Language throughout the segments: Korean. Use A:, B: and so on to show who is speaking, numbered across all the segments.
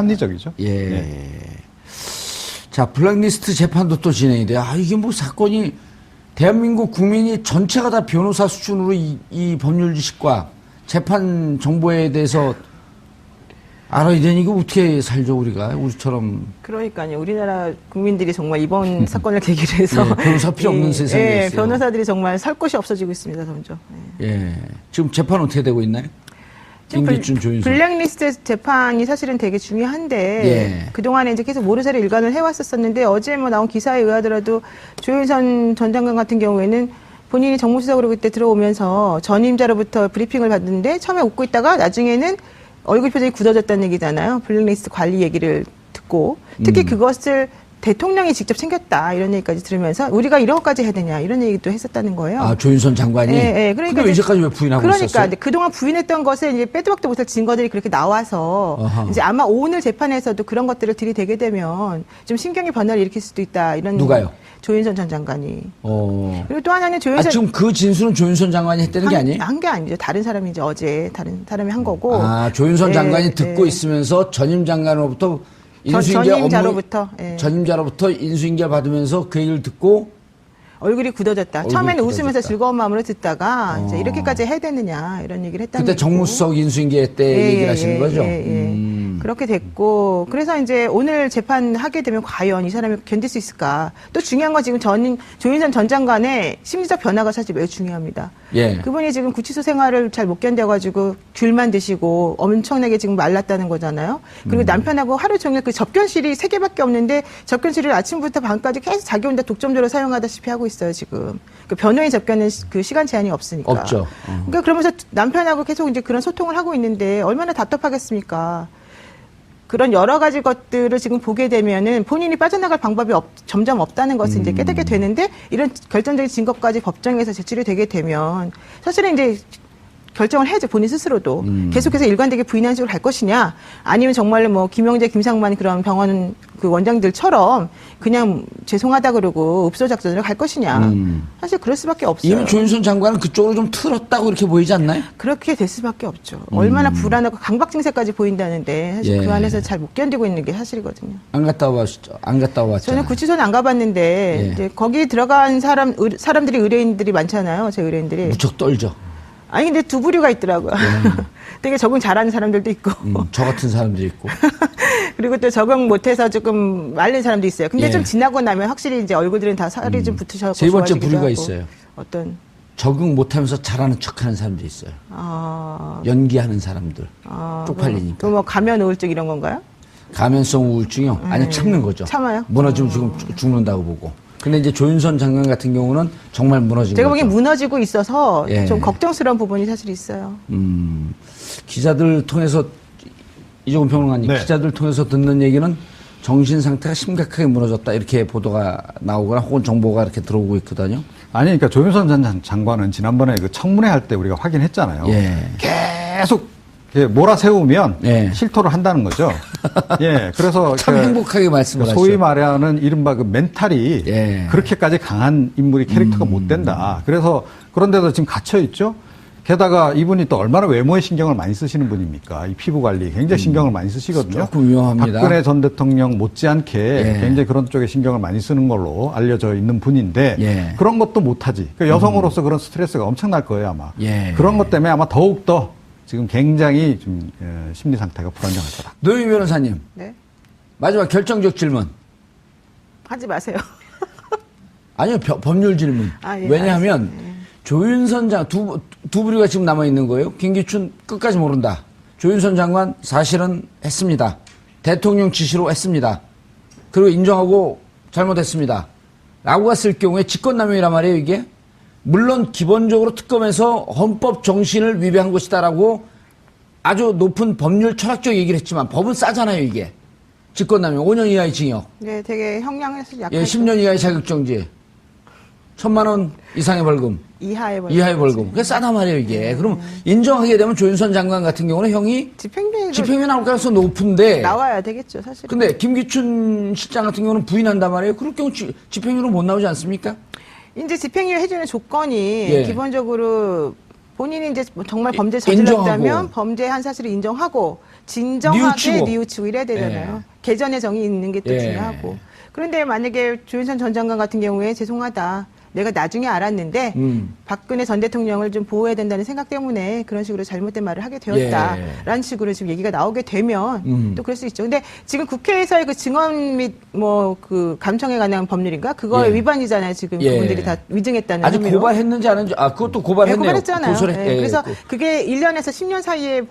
A: 합리적이죠.
B: 예.
A: 네.
B: 자, 블랙리스트 재판도 또 진행이 돼요. 아, 이게 뭐 사건이 대한민국 국민이 전체가 다 변호사 수준으로 이 법률 지식과 재판 정보에 대해서 알아야 되니 이거 어떻게 살죠 우리가 우리처럼.
C: 그러니까요. 우리나라 국민들이 정말 이번 사건을 계기로 해서
B: 예, 변호사 필요 없는 세상이 됐어요.
C: 변호사들이 정말 살 곳이 없어지고 있습니다. 점점.
B: 예. 지금 재판 어떻게 되고 있나요? 김기춘, 조윤선.
C: 블랙리스트 재판이 사실은 되게 중요한데 그동안에 이제 계속 모르쇠로 일관을 해왔었는데 어제 뭐 나온 기사에 의하더라도 조윤선 전 장관 같은 경우에는 본인이 정무수석으로 그때 들어오면서 전임자로부터 브리핑을 받는데 처음에 웃고 있다가 나중에는 얼굴 표정이 굳어졌다는 얘기잖아요. 블랙리스트 관리 얘기를 듣고 특히 그것을 대통령이 직접 챙겼다 이런 얘기까지 들으면서 우리가 이런 것까지 해야 되냐 이런 얘기도 했었다는 거예요.
B: 아, 조윤선 장관이?
C: 네, 그러니까
B: 이제까지 왜 부인하고 있었어요?
C: 그러니까 그동안 부인했던 것에 이제 빼도 박도 못할 증거들이 그렇게 나와서 이제 아마 오늘 재판에서도 그런 것들을 들이대게 되면 좀 심경의 변화를 일으킬 수도 있다 이런.
B: 누가요?
C: 조윤선 전 장관이. 그리고 또 하나는 조윤선.
B: 지금 그 진술은 조윤선 장관이 했다는 게 아니에요?
C: 한 게 아니죠. 다른 사람이 이제 어제 다른 사람이 한 거고.
B: 아, 조윤선 장관이 듣고 있으면서 전임 장관으로부터 전임자로부터 인수인계 받으면서 그 얘기를 듣고
C: 얼굴이 굳어졌다. 처음에는 웃으면서 즐거운 마음으로 듣다가 이제 이렇게까지 해야 되느냐 이런 얘기를 했다는
B: 그때 정무수석 인수인계 때 얘기를 하시는 거죠?
C: 그렇게 됐고 그래서 이제 오늘 재판하게 되면 과연 이 사람이 견딜 수 있을까? 또 중요한 건 지금 조윤선 전 장관의 심리적 변화가 사실 매우 중요합니다. 그분이 지금 구치소 생활을 잘 못 견뎌가지고 귤만 드시고 엄청나게 지금 말랐다는 거잖아요. 그리고 남편하고 하루 종일 그 접견실이 3개밖에 없는데 접견실을 아침부터 밤까지 계속 자기 혼자 독점적으로 사용하다시피 하고 있어요 지금. 그 변호인 접견은 그 시간 제한이 없으니까.
B: 없죠.
C: 그러니까 그러면서 남편하고 계속 이제 그런 소통을 하고 있는데 얼마나 답답하겠습니까? 그런 여러 가지 것들을 지금 보게 되면은 본인이 빠져나갈 방법이 점점 없다는 것을 이제 깨닫게 되는데 이런 결정적인 증거까지 법정에서 제출이 되게 되면 사실은 이제 결정을 해야죠. 본인 스스로도. 계속해서 일관되게 부인하는 식으로 갈 것이냐 아니면 정말로 뭐 김영재, 김상만 그런 병원 그 원장들처럼 그냥 죄송하다 그러고 읍소작전으로 갈 것이냐. 사실 그럴 수밖에 없어요.
B: 이미 조윤선 장관은 그쪽으로 좀 틀었다고 이렇게 보이지 않나요?
C: 그렇게 될 수밖에 없죠. 얼마나 불안하고 강박 증세까지 보이는다는데 사실 그 안에서 잘 못 견디고 있는 게 사실이거든요.
B: 안 갔다 와봤죠? 안 갔다 와봤죠?
C: 저는 구치소는 안 가봤는데 이제 거기 들어간 사람들이 의뢰인들이 많잖아요. 제 의뢰인들이.
B: 무척 떨죠.
C: 아니 근데 두 부류가 있더라고요. 되게 적응 잘하는 사람들도 있고
B: 저 같은 사람도 있고
C: 그리고 또 적응 못해서 조금 말린 사람도 있어요. 근데 좀 지나고 나면 확실히 이제 얼굴들은 다 살이 좀 붙으셔서
B: 세 번째 부류가 있어요.
C: 어떤
B: 적응 못하면서 잘하는 척하는 사람도 있어요. 연기하는 사람들 쪽팔리니까.
C: 그럼 뭐 가면 우울증 이런 건가요?
B: 가면성 우울증이요? 아니 참는 거죠.
C: 참아요?
B: 무너지면 지금 죽는다고 보고. 근데 이제 조윤선 장관 같은 경우는 정말 무너진
C: 제가
B: 거죠.
C: 보기엔 무너지고 있어서 좀 걱정스러운 부분이 사실 있어요.
B: 기자들 통해서 이종훈 평론가님 기자들 통해서 듣는 얘기는 정신 상태가 심각하게 무너졌다 이렇게 보도가 나오거나 혹은 정보가 이렇게 들어오고 있거든요.
A: 아니 그러니까 조윤선 전 장관은 지난번에 그 청문회 할 때 우리가 확인했잖아요. 계속 몰아세우면 실토를 한다는 거죠. 그래서
B: 참 행복하게 말씀을 하시죠.
A: 소위 말하는 이른바 그 멘탈이 그렇게까지 강한 인물이 캐릭터가 못 된다. 그래서 그런데도 지금 갇혀 있죠. 게다가 이분이 또 얼마나 외모에 신경을 많이 쓰시는 분입니까? 이 피부 관리 굉장히 신경을 많이 쓰시거든요.
B: 조금 위험합니다.
A: 박근혜 전 대통령 못지않게 굉장히 그런 쪽에 신경을 많이 쓰는 걸로 알려져 있는 분인데 그런 것도 못하지. 그러니까 여성으로서 그런 스트레스가 엄청날 거예요 아마. 그런 것 때문에 아마 더욱더 지금 굉장히 좀 심리 상태가 불안정할 거다.
B: 노영희 변호사님.
C: 네.
B: 마지막 결정적 질문.
C: 하지 마세요.
B: 아니요, 법률 질문. 왜냐하면 조윤선 두 부류가 지금 남아 있는 거예요. 김기춘 끝까지 모른다. 조윤선 장관 사실은 했습니다. 대통령 지시로 했습니다. 그리고 인정하고 잘못했습니다. 라고 갔을 경우에 직권남용이란 말이에요, 이게. 물론 기본적으로 특검에서 헌법 정신을 위배한 것이다라고 아주 높은 법률 철학적 얘기를 했지만 법은 싸잖아요, 이게. 직권남용 5년 이하의 징역.
C: 네, 되게 형량에서 약간
B: 10년 이하의 자격정지. 1,000만 원 이상의 벌금.
C: 이하의
B: 벌금. 그게 싸단 말이에요, 이게. 그럼 인정하게 되면 조윤선 장관 같은 경우는 형이 집행유예 나올 가능성이 높은데.
C: 나와야 되겠죠, 사실.
B: 근데 김기춘 실장 같은 경우는 부인한단 말이에요. 그럴 경우 집행유예로 못 나오지 않습니까?
C: 이제 집행유예 해주는 조건이 기본적으로 본인이 이제 정말 범죄 저질렀다면 범죄한 사실을 인정하고 진정하게 뉘우치고 이래야 되잖아요. 개전의 정이 있는 게 또 중요하고. 그런데 만약에 조윤선 전 장관 같은 경우에 죄송하다. 내가 나중에 알았는데 박근혜 전 대통령을 좀 보호해야 된다는 생각 때문에 그런 식으로 잘못된 말을 하게 되었다라는 식으로 지금 얘기가 나오게 되면 또 그럴 수 있죠. 근데 지금 국회에서의 그 증언 및 뭐 그 감청에 관한 법률인가 그거의 위반이잖아요. 지금 그분들이 다 위증했다는
B: 아직
C: 혐의로.
B: 고발했는지 안 했는지 그것도 고발했네요.
C: 고발했잖아요. 그래서 그게 1년에서 10년 사이에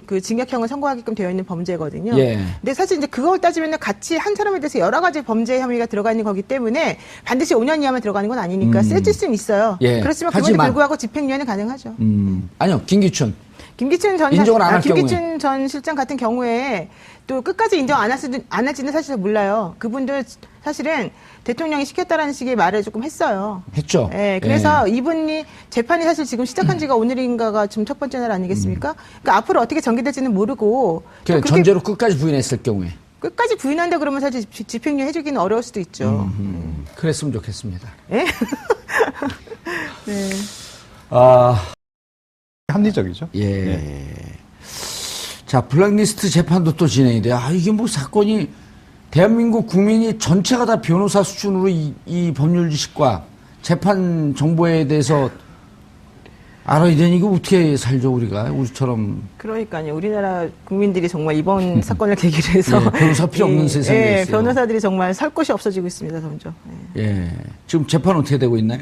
C: 그 징역형을 선고하게끔 되어 있는 범죄거든요. 근데 사실 이제 그걸 따지면 같이 한 사람에 대해서 여러 가지 범죄 혐의가 들어가 있는 거기 때문에 반드시 5년 이하만 들어가는 건 아니니까. 세질 수는 있어요. 그렇지만 그것에 불구하고 집행유예는 가능하죠.
B: 아니요, 김기춘 전
C: 인정을 안 할 김기춘 전 실장 같은 경우에 또 끝까지 인정 안 할지는 사실 몰라요. 그분들 사실은 대통령이 시켰다라는 식의 말을 조금 했어요.
B: 했죠.
C: 그래서 이분이 재판이 사실 지금 시작한 지가 오늘인가가 지금 첫 번째 날 아니겠습니까? 그러니까 앞으로 어떻게 전개될지는 모르고.
B: 전제로 끝까지 부인했을 경우에.
C: 끝까지 부인한다 그러면 사실 집행유예 해주기는 어려울 수도 있죠.
B: 그랬으면 좋겠습니다.
C: 네.
A: 합리적이죠.
B: 자, 블랙리스트 재판도 또 진행이 돼요. 이게 뭐 사건이 대한민국 국민이 전체가 다 변호사 수준으로 이 법률 지식과 재판 정보에 대해서 알아야 되니 이거 어떻게 살죠 우리가 우리처럼.
C: 그러니까요. 우리나라 국민들이 정말 이번 사건을 계기로 해서
B: 변호사 필요 없는 세상에 있어요.
C: 변호사들이 정말 살 곳이 없어지고 있습니다. 점점.
B: 지금 재판 어떻게 되고 있나요?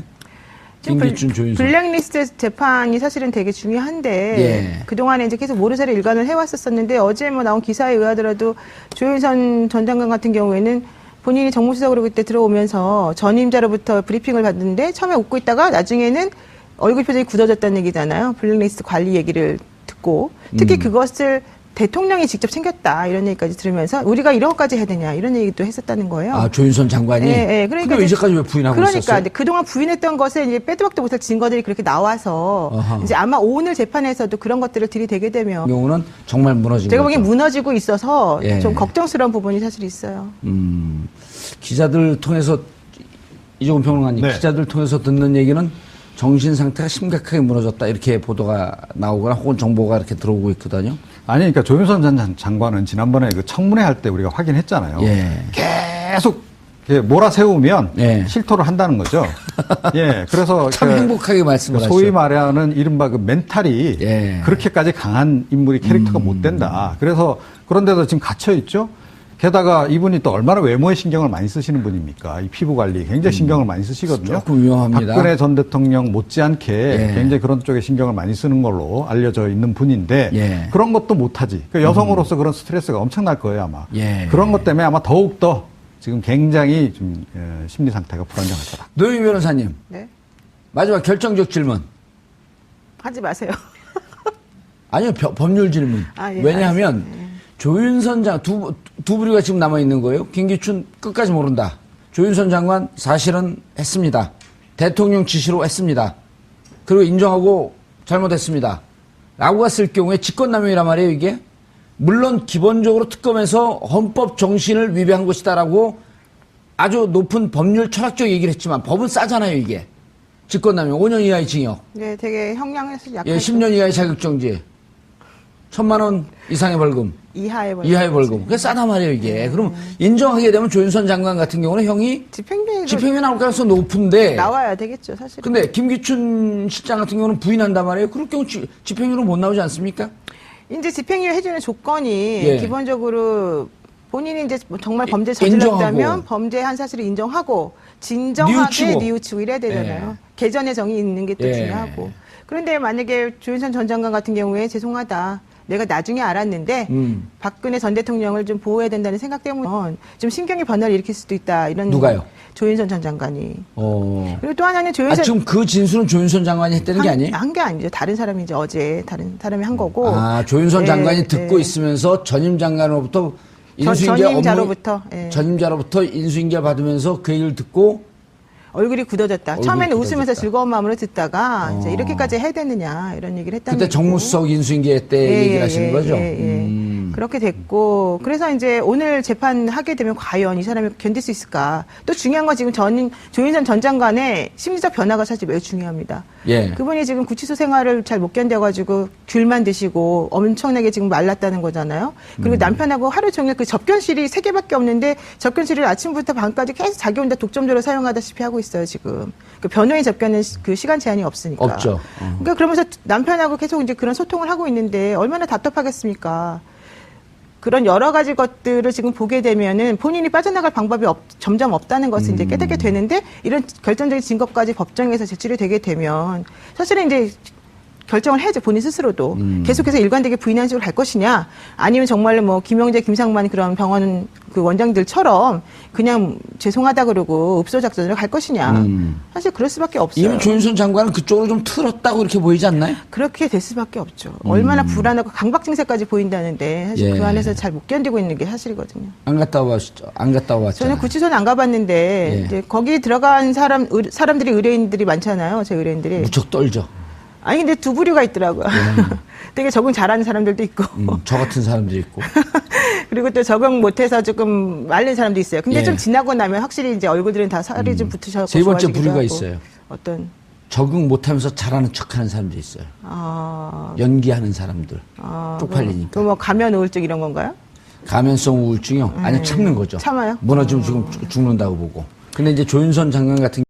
B: 김기춘, 조윤선.
C: 블랙리스트 재판이 사실은 되게 중요한데 그동안에 이제 계속 모르쇠로 일관을 해왔었는데 어제 뭐 나온 기사에 의하더라도 조윤선 전 장관 같은 경우에는 본인이 정무수석으로 그때 들어오면서 전임자로부터 브리핑을 받는데 처음에 웃고 있다가 나중에는 얼굴 표정이 굳어졌다는 얘기잖아요. 블랙리스트 관리 얘기를 듣고 특히 그것을 대통령이 직접 챙겼다 이런 얘기까지 들으면서 우리가 이런 것까지 해야 되냐 이런 얘기도 했었다는 거예요.
B: 조윤선 장관이.
C: 그러니까
B: 근데 이제까지 왜 부인하고 있었어요?
C: 그러니까 그동안 부인했던 것에 이제 빼도 박도 못할 증거들이 그렇게 나와서 이제 아마 오늘 재판에서도 그런 것들을 들이대게 되면
B: 경우는 정말 무너지고.
C: 제가 보기엔 무너지고 있어서 좀 걱정스러운 부분이 사실 있어요.
B: 기자들 통해서 이종훈 평론가님 기자들 통해서 듣는 얘기는. 정신 상태가 심각하게 무너졌다 이렇게 보도가 나오거나 혹은 정보가 이렇게 들어오고 있거든요.
A: 아니 그러니까 조윤선 전 장관은 지난번에 그 청문회 할 때 우리가 확인했잖아요. 계속 몰아세우면 실토를 한다는 거죠. 그래서
B: 참 행복하게 말씀하셨죠.
A: 소위 말하는 이른바 그 멘탈이 그렇게까지 강한 인물이 캐릭터가 못 된다. 그래서 그런데도 지금 갇혀 있죠. 게다가 이분이 또 얼마나 외모에 신경을 많이 쓰시는 분입니까? 이 피부 관리 굉장히 신경을 많이 쓰시거든요.
B: 조금 위험합니다.
A: 박근혜 전 대통령 못지않게 굉장히 그런 쪽에 신경을 많이 쓰는 걸로 알려져 있는 분인데 그런 것도 못하지. 그러니까 여성으로서 그런 스트레스가 엄청날 거예요 아마. 그런 것 때문에 아마 더욱더 지금 굉장히 좀 심리 상태가 불안정할 거다.
B: 노영희 변호사님. 마지막 결정적 질문.
C: 하지 마세요.
B: 아니요, 법률 질문. 왜냐하면 조윤선 두 부류가 지금 남아있는 거예요. 김기춘 끝까지 모른다. 조윤선 장관 사실은 했습니다. 대통령 지시로 했습니다. 그리고 인정하고 잘못했습니다. 라고 했을 경우에 직권남용이란 말이에요, 이게. 물론 기본적으로 특검에서 헌법 정신을 위배한 것이다라고 아주 높은 법률 철학적 얘기를 했지만 법은 싸잖아요, 이게. 직권남용 5년 이하의 징역.
C: 되게 형량에서 약간
B: 10년 이하의 자격정지. 1,000만 원 이상의 벌금.
C: 이하의
B: 벌금. 그게 싸단 말이에요, 이게. 그럼 인정하게 되면 조윤선 장관 같은 경우는 형이 집행유예 나올 가능성이 높은데.
C: 나와야 되겠죠, 사실.
B: 근데 김기춘 실장 같은 경우는 부인한단 말이에요. 그럴 경우 집행유예로 못 나오지 않습니까?
C: 이제 집행유예 해주는 조건이 기본적으로 본인이 이제 정말 범죄 저질렀다면 범죄한 사실을 인정하고 진정하게 뉘우치고 이래야 되잖아요. 개전의 정이 있는 게 또 중요하고. 그런데 만약에 조윤선 전 장관 같은 경우에 죄송하다. 내가 나중에 알았는데 박근혜 전 대통령을 좀 보호해야 된다는 생각 때문에 좀 심경의 변화를 일으킬 수도 있다. 이런.
B: 누가요?
C: 조윤선 전 장관이. 그리고 또 하나는 조윤선.
B: 지금 그 진술은 조윤선 장관이 했다는 게 아니에요?
C: 한 게 아니죠. 다른 사람이 이제 어제 다른 사람이 한 거고.
B: 조윤선 장관이 듣고 있으면서 전임 장관으로부터 전임자로부터 인수인계 받으면서 그 얘기를 듣고
C: 얼굴이 굳어졌다. 처음에는 웃으면서 즐거운 마음으로 듣다가 이제 이렇게까지 해야 되느냐 이런 얘기를 했다는
B: 그때 정무수석 인수인계 때 얘기를 하시는 거죠?
C: 그렇게 됐고, 그래서 이제 오늘 재판하게 되면 과연 이 사람이 견딜 수 있을까. 또 중요한 건 지금 조윤선 전 장관의 심리적 변화가 사실 매우 중요합니다.
B: 예.
C: 그분이 지금 구치소 생활을 잘 못 견뎌가지고 귤만 드시고 엄청나게 지금 말랐다는 거잖아요. 그리고 남편하고 하루 종일 그 접견실이 3개밖에 없는데 접견실을 아침부터 밤까지 계속 자기 혼자 독점적으로 사용하다시피 하고 있어요, 지금. 그 변호인 접견은 그 시간 제한이 없으니까.
B: 없죠.
C: 그러니까 그러면서 남편하고 계속 이제 그런 소통을 하고 있는데 얼마나 답답하겠습니까? 그런 여러 가지 것들을 지금 보게 되면은 본인이 빠져나갈 방법이 점점 없다는 것을 이제 깨닫게 되는데 이런 결정적인 증거까지 법정에서 제출이 되게 되면 사실은 이제 결정을 해야죠, 본인 스스로도. 계속해서 일관되게 부인하는 식으로 갈 것이냐, 아니면 정말로 뭐 김영재, 김상만 그런 병원 그 원장들처럼 그냥 죄송하다 그러고 읍소 작전으로 갈 것이냐. 사실 그럴 수밖에 없어요.
B: 이미 조윤선 장관은 그쪽으로 좀 틀었다고 이렇게 보이지 않나요?
C: 그렇게 될 수밖에 없죠. 얼마나 불안하고 강박 증세까지 보이는다는데 사실
B: 예.
C: 그 안에서 잘 못 견디고 있는 게 사실이거든요.
B: 안 갔다 와봤죠? 안 갔다 와봤잖아요.
C: 저는 구치소는 안 가봤는데
B: 예.
C: 이제 거기 들어간 사람들이 의뢰인들이 많잖아요. 제 의뢰인들이.
B: 무척 떨죠.
C: 아니 근데 두 부류가 있더라고요. 되게 적응 잘하는 사람들도 있고
B: 저 같은 사람도 있고.
C: 그리고 또 적응 못해서 조금 말린 사람도 있어요. 근데
B: 예.
C: 좀 지나고 나면 확실히 이제 얼굴들은 다 살이 좀 붙으셔서
B: 세 번째
C: 좋아지기도
B: 부류가
C: 하고.
B: 있어요.
C: 어떤
B: 적응 못하면서 잘하는 척하는 사람도 있어요. 연기하는 사람들. 쪽팔리니까.
C: 그 뭐 가면 우울증 이런 건가요?
B: 감염성 우울증이요? 아니 참는 거죠.
C: 참아요?
B: 무너지면 지금 죽는다고 보고. 근데 이제 조윤선 장관 같은